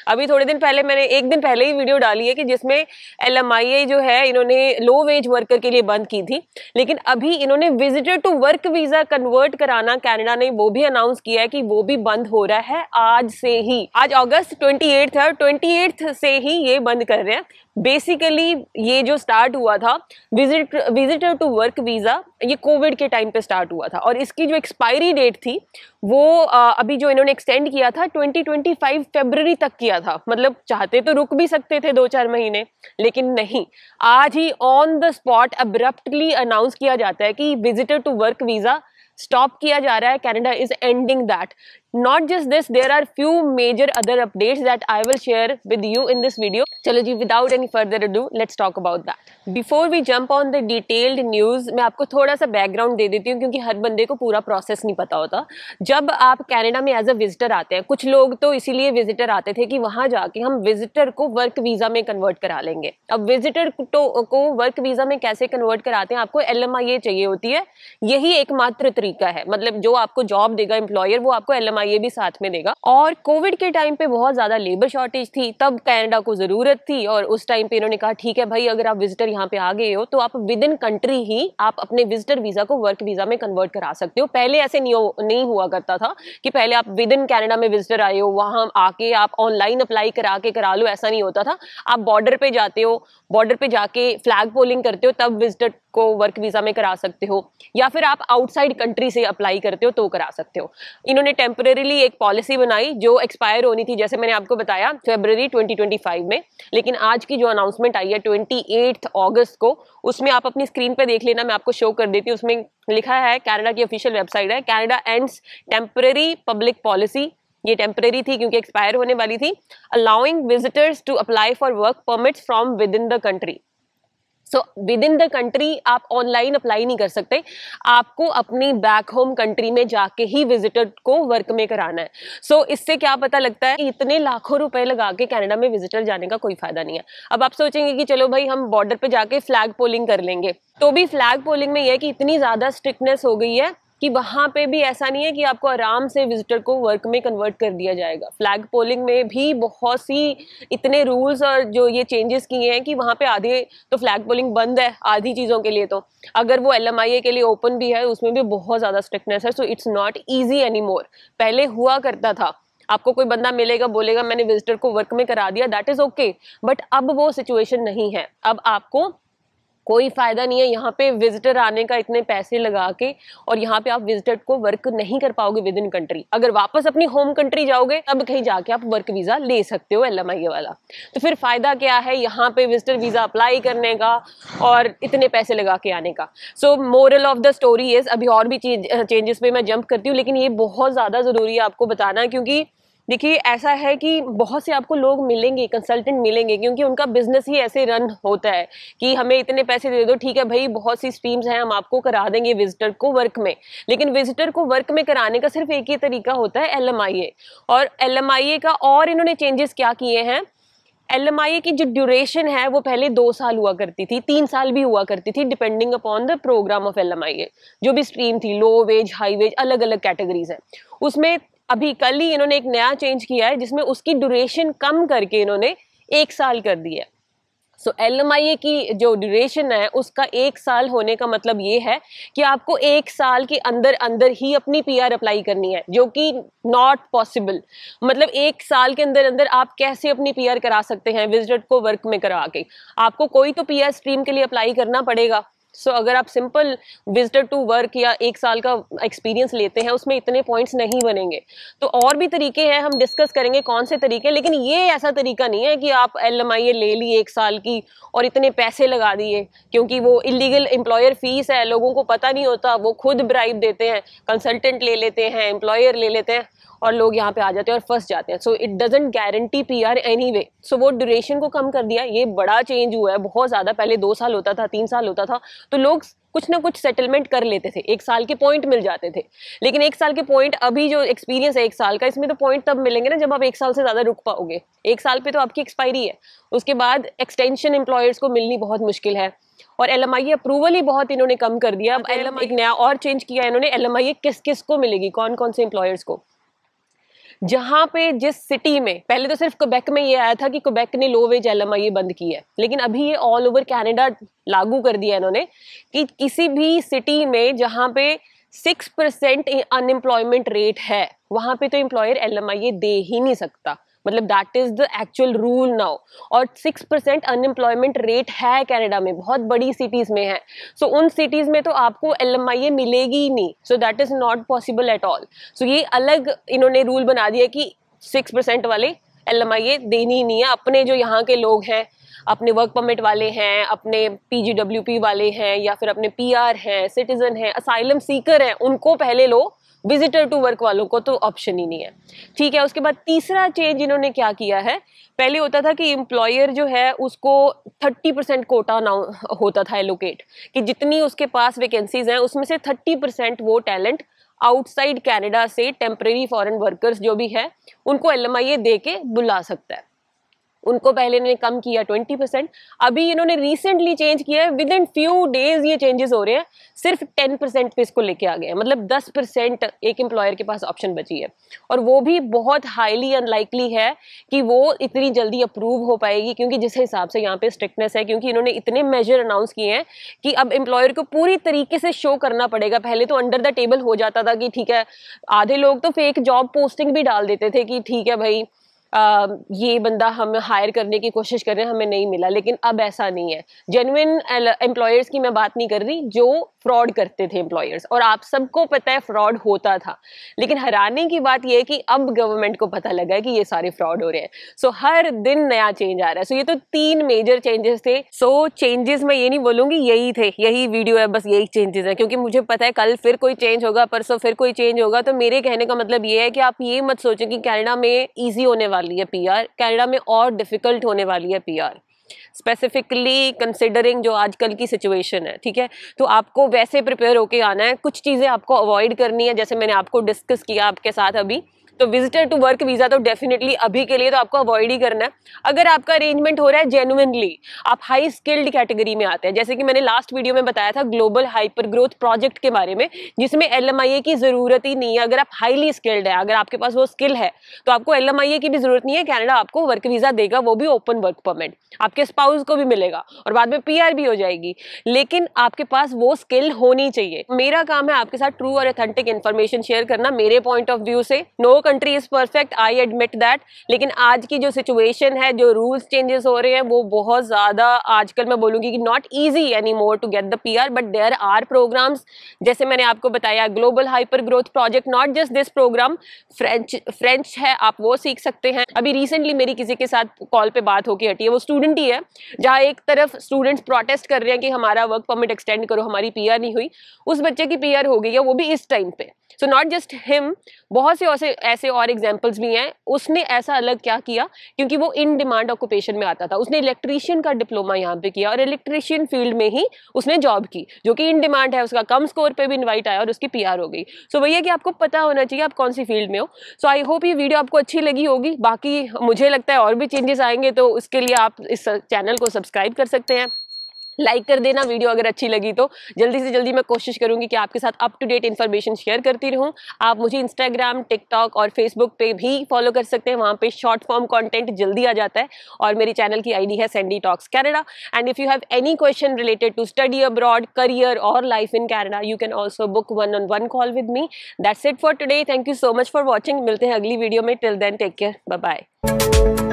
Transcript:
अभी थोड़े दिन पहले मैंने एक दिन पहले ही वीडियो डाली है कि जिसमें LMIA जो है इन्होंने लो वेज वर्कर के लिए बंद की थी, लेकिन अभी इन्होंने visitor to work visa convert कराना कनाडा ने वो भी अनाउंस किया है कि वो भी बंद हो रहा है आज से ही। आज अगस्त 28 है और 28 से ही ये बंद कर रहे हैं। बेसिकली ये जो स्टार्ट हुआ था विजिटर टू वर्क वीजा, ये कोविड के टाइम पे स्टार्ट हुआ था और इसकी जो एक्सपायरी डेट थी वो अभी जो इन्होंने एक्सटेंड किया था 2025 फरवरी तक किया था। मतलब चाहते तो रुक भी सकते थे 2-4 महीने, लेकिन नहीं, आज ही on the spot abruptly announce किया जाता है कि visitor to work visa stop किया जा रहा है। Canada is ending that. Not just this, there are few major other updates that I will share with you in this video. चलो जी, without any further ado, let's talk about that. Before we jump on the detailed news, मैं आपको थोड़ा सा background दे देती हूँ क्योंकि हर बंदे को पूरा प्रोसेस नहीं पता होता। जब आप कनाडा में एज अ विजिटर आते हैं, कुछ लोग तो इसीलिए विजिटर आते थे कि वहां जाके हम विजिटर को वर्क वीजा में कन्वर्ट करा लेंगे। अब विजिटर को वर्क वीजा में कैसे कन्वर्ट कराते हैं? आपको LMIA चाहिए होती है, यही एकमात्र तरीका है। मतलब जो आपको जॉब देगा एम्प्लॉयर, वो आपको LMIA ये भी साथ में देगा। और कोविड के टाइम पे बहुत ज्यादा लेबर शॉर्टेज थी, तब कनाडा को जरूरत थी और उस टाइम पे इन्होंने कहा ठीक है भाई, अगर आप विजिटर यहाँ पे आ गए हो तो आप विद इन कंट्री ही आप अपने विजिटर वीजा को वर्क वीजा में कन्वर्ट करा सकते हो। पहले ऐसे नहीं हुआ करता था कि पहले आप विद इन कनाडा में विजिटर आए हो, वहां आके आप ऑनलाइन अप्लाई करा लो, ऐसा नहीं होता था। आप बॉर्डर पे जाते हो, बॉर्डर पे जाके फ्लैग पोलिंग करते हो, तब विजिटर को वर्क वीजा में करा सकते हो, या फिर आप आउटसाइड कंट्री से अप्लाई करते हो तो करा सकते हो। इन्होंने टेम्परेरीली एक पॉलिसी बनाई जो एक्सपायर होनी थी, जैसे मैंने आपको बताया फरवरी 2025 में, लेकिन आज की जो अनाउंसमेंट आई है 28 अगस्त को, उसमें आप अपनी स्क्रीन पे देख लेना, मैं आपको शो कर देती हूँ। उसमें लिखा है, कनाडा की ऑफिशियल वेबसाइट है, Canada ends temporary public policy. ये टेम्परेरी थी क्योंकि एक्सपायर होने वाली थी। Allowing visitors to apply for work permits from within the country. So within the country आप ऑनलाइन अप्लाई नहीं कर सकते, आपको अपनी बैक होम कंट्री में जाके ही विजिटर को वर्क में कराना है। सो इससे क्या पता लगता है, इतने लाखों रुपए लगा के कनाडा में विजिटर जाने का कोई फायदा नहीं है। अब आप सोचेंगे कि चलो भाई हम बॉर्डर पे जाके फ्लैग पोलिंग कर लेंगे, तो भी फ्लैग पोलिंग में यह है कि इतनी ज्यादा स्ट्रिक्टनेस हो गई है कि वहां पे भी ऐसा नहीं है कि आपको आराम से विजिटर को वर्क में कन्वर्ट कर दिया जाएगा। फ्लैग पोलिंग में भी बहुत सी इतने रूल्स और जो ये चेंजेस किए हैं कि वहां पे आधे तो फ्लैग पोलिंग बंद है आधी चीजों के लिए, तो अगर वो LMIA के लिए ओपन भी है उसमें भी बहुत ज्यादा स्ट्रिक्टनेस है। So it's not easy any more. पहले हुआ करता था, आपको कोई बंदा मिलेगा बोलेगा मैंने विजिटर को वर्क में करा दिया, दैट इज ओके, बट अब वो सिचुएशन नहीं है। अब आपको कोई फायदा नहीं है यहाँ पे विजिटर आने का, इतने पैसे लगा के, और यहाँ पे आप विजिटर को वर्क नहीं कर पाओगे विद इन कंट्री। अगर वापस अपनी होम कंट्री जाओगे तब कहीं जाके आप वर्क वीजा ले सकते हो LMIA वाला। तो फिर फायदा क्या है यहाँ पे विजिटर वीजा अप्लाई करने का और इतने पैसे लगा के आने का? सो moral of the story is, अभी और भी चेंजेस पे मैं जंप करती हूँ, लेकिन ये बहुत ज्यादा जरूरी है आपको बताना, क्योंकि देखिए ऐसा है कि बहुत से आपको लोग मिलेंगे, कंसल्टेंट मिलेंगे, क्योंकि उनका बिजनेस ही ऐसे रन होता है कि हमें इतने पैसे दे दो, ठीक है भाई बहुत सी स्ट्रीम्स हैं, हम आपको करा देंगे विजिटर को वर्क में। लेकिन विजिटर को वर्क में कराने का सिर्फ एक ही तरीका होता है, LMIA। और LMIA का और इन्होंने चेंजेस क्या किए हैं, LMIA की जो ड्यूरेशन है वो पहले 2 साल हुआ करती थी, 3 साल भी हुआ करती थी, depending upon the program of LMIA। जो भी स्ट्रीम थी, लो वेज, हाई वेज, अलग अलग कैटेगरीज है उसमें। अभी कल ही इन्होंने एक नया चेंज किया है जिसमें उसकी ड्यूरेशन कम करके इन्होंने 1 साल कर दी है। सो LMIA की जो ड्यूरेशन है उसका 1 साल होने का मतलब ये है कि आपको 1 साल के अंदर अंदर ही अपनी PR अप्लाई करनी है, जो कि नॉट पॉसिबल। मतलब 1 साल के अंदर अंदर आप कैसे अपनी PR करा सकते हैं विजिटर को वर्क में करा के? आपको कोई तो PR स्ट्रीम के लिए अप्लाई करना पड़ेगा। सो अगर आप सिंपल विजिटर टू वर्क या 1 साल का एक्सपीरियंस लेते हैं उसमें इतने पॉइंट्स नहीं बनेंगे। तो और भी तरीके हैं, हम डिस्कस करेंगे कौन से तरीके, लेकिन ये ऐसा तरीका नहीं है कि आप LMIA ले ली 1 साल की और इतने पैसे लगा दिए, क्योंकि वो इलीगल एम्प्लॉयर फीस है, लोगों को पता नहीं होता, वो खुद ब्राइब देते हैं, कंसल्टेंट ले लेते हैं, एम्प्लॉयर ले लेते हैं और लोग यहाँ पे आ जाते हैं और फंस जाते हैं। So it doesn't guarantee PR anyway. So वो ड्यूरेशन को कम कर दिया, ये बड़ा चेंज हुआ है बहुत ज्यादा। पहले 2 साल होता था, 3 साल होता था, तो लोग कुछ ना कुछ सेटलमेंट कर लेते थे, 1 साल के पॉइंट मिल जाते थे। लेकिन 1 साल के पॉइंट, अभी जो एक्सपीरियंस है 1 साल का, इसमें तो पॉइंट तब मिलेंगे ना जब आप 1 साल से ज्यादा रुक पाओगे। 1 साल पे तो आपकी एक्सपायरी है, उसके बाद एक्सटेंशन एम्प्लॉयर्स को मिलनी बहुत मुश्किल है। और LMIA अप्रूवल ही बहुत इन्होंने कम कर दिया। अब एक नया और चेंज किया इन्होंने, LMIA किस किस को मिलेगी, कौन कौन से एम्प्लॉयर्स को। जहां पे जिस सिटी में, पहले तो सिर्फ क्वेबेक में ये आया था कि क्वेबेक ने लो वेज LMIA बंद की है, लेकिन अभी ये ऑल ओवर कनाडा लागू कर दिया इन्होंने कि किसी भी सिटी में जहां पे 6% अनएम्प्लॉयमेंट रेट है वहां पे तो एम्प्लॉयर LMIA दे ही नहीं सकता। मतलब that is the actual rule now. और 6% अनएम्प्लॉयमेंट रेट है कनाडा में, बहुत बड़ी सिटीज में है। सो उन सिटीज में तो आपको LMIA मिलेगी ही नहीं। So that is not possible at all. So ये अलग इन्होंने रूल बना दिया कि 6% वाले LMIA देनी ही नहीं है। अपने जो यहाँ के लोग हैं, अपने वर्क परमिट वाले हैं, अपने PGWP वाले हैं, या फिर अपने PR हैं, सिटीजन हैं, असाइलम सीकर हैं, उनको पहले लो। विजिटर टू वर्क वालों को तो ऑप्शन ही नहीं है। ठीक है। उसके बाद तीसरा चेंज इन्होंने क्या किया है, पहले होता था कि एम्प्लॉयर जो है उसको 30% कोटा होता था एलोकेट, कि जितनी उसके पास वैकेंसीज हैं उसमें से 30% वो टैलेंट आउटसाइड कनाडा से टेम्परेरी फॉरेन वर्कर्स जो भी है उनको LMIA दे के बुला सकता है। उनको पहले इन्होंने कम किया 20%। अभी इन्होंने रिसेंटली चेंज किया है, विद इन फ्यू डेज ये चेंजेस हो रहे हैं, सिर्फ 10% पे इसको लेके आ गए हैं। मतलब 10% एक एम्प्लॉयर के पास ऑप्शन बची है, और वो भी बहुत हाईली अनलाइकली है कि वो इतनी जल्दी अप्रूव हो पाएगी, क्योंकि जिस हिसाब से यहाँ पे स्ट्रिक्टनेस है, क्योंकि इन्होंने इतने मेजर अनाउंस किए हैं कि अब एम्प्लॉयर को पूरी तरीके से शो करना पड़ेगा। पहले तो अंडर द टेबल हो जाता था कि ठीक है, आधे लोग तो फेक जॉब पोस्टिंग भी डाल देते थे कि ठीक है भाई ये बंदा हम हायर करने की कोशिश कर रहे हैं, हमें नहीं मिला। लेकिन अब ऐसा नहीं है। जेन्युइन एम्प्लॉयर्स की मैं बात नहीं कर रही, जो फ्रॉड करते थे एम्प्लॉयर्स, और आप सबको पता है फ्रॉड होता था। लेकिन हैरानी की बात यह है कि अब गवर्नमेंट को पता लगा है कि ये सारे फ्रॉड हो रहे हैं। सो हर दिन नया चेंज आ रहा है। सो ये तो 3 मेजर चेंजेस थे। सो चेंजेस मैं ये नहीं बोलूंगी यही थे, यही वीडियो है, बस यही चेंजेस है, क्योंकि मुझे पता है कल फिर कोई चेंज होगा, परसों फिर कोई चेंज होगा। तो मेरे कहने का मतलब ये है कि आप ये मत सोचें कि कनाडा में ईजी होने वाली है PR, कनाडा में और डिफिकल्ट होने वाली है PR, स्पेसिफिकली कंसिडरिंग जो आजकल की सिचुएशन है। ठीक है, तो आपको वैसे प्रिपेयर होके आना है। कुछ चीजें आपको अवॉइड करनी है, जैसे मैंने आपको डिस्कस किया आपके साथ अभी। तो विजिटर टू वर्क वीजा तो डेफिनेटली अभी के लिए तो आपको अवॉइड ही करना है। अगर आपका अरेंजमेंट हो रहा है जेन्युइनली, आप हाई स्किल्ड कैटेगरी में आते हैं, जैसे कि मैंने लास्ट वीडियो में बताया था ग्लोबल हाइपर ग्रोथ प्रोजेक्ट के बारे में, जिसमें LMIA की जरूरत ही नहीं है। अगर आप हाईली स्किल्ड है, अगर आपके पास वो स्किल है, तो आपको LMIA की भी जरूरत नहीं है। कनाडा आपको वर्क वीजा देगा, वो भी ओपन वर्क परमिट, आपके स्पाउस को भी मिलेगा, और बाद में PR भी हो जाएगी। लेकिन आपके पास वो स्किल होनी चाहिए। मेरा काम है आपके साथ ट्रू और ऑथेंटिक इन्फॉर्मेशन शेयर करना, मेरे पॉइंट ऑफ व्यू से। No country is perfect, I admit that. लेकिन आज की जो सिचुएशन है, जो रूल्स चेंजेस हो रहे हैं, वो बहुत ज्यादा आजकल मैं बोलूंगी कि not easy any more to get the PR, but there are programs, जैसे मैंने आपको बताया global hyper growth project, not just this program, French है, आप वो सीख सकते हैं। अभी रिसेंटली मेरी किसी के साथ कॉल पे बात होके हटी है, वो स्टूडेंट ही है, जहाँ एक तरफ स्टूडेंट्स प्रोटेस्ट कर रहे हैं कि हमारा वर्क परमिट एक्सटेंड करो, हमारी PR नहीं हुई, उस बच्चे की PR हो गई है, वो भी इस टाइम पे। सो नॉट जस्ट हिम, बहुत से ऐसे और एग्जाम्पल्स भी हैं। उसने ऐसा अलग क्या किया, क्योंकि वो इन डिमांड ऑक्यूपेशन में आता था, उसने इलेक्ट्रीशियन का डिप्लोमा यहाँ पे किया, और इलेक्ट्रीशियन फील्ड में ही उसने जॉब की, जो कि इन डिमांड है, उसका कम स्कोर पे भी इनवाइट आया और उसकी PR हो गई। सो वही है कि आपको पता होना चाहिए आप कौन सी फील्ड में हो। सो आई होप ये वीडियो आपको अच्छी लगी होगी। बाकी मुझे लगता है और भी चेंजेस आएंगे, तो उसके लिए आप इस चैनल को सब्सक्राइब कर सकते हैं, लाइक कर देना वीडियो अगर अच्छी लगी तो। जल्दी से जल्दी मैं कोशिश करूंगी कि आपके साथ up to date information share करती रहूं। आप मुझे इंस्टाग्राम, टिकटॉक और फेसबुक पे भी फॉलो कर सकते हैं, वहां पे शॉर्ट फॉर्म कंटेंट जल्दी आ जाता है। और मेरी चैनल की ID है Sandy talks Canada. And if you have any question related to study abroad, career और life in Canada, you can also book 1-on-1 call with me. That's it for today. Thank you so much for watching. मिलते हैं अगली video में। Till then take care, bye bye.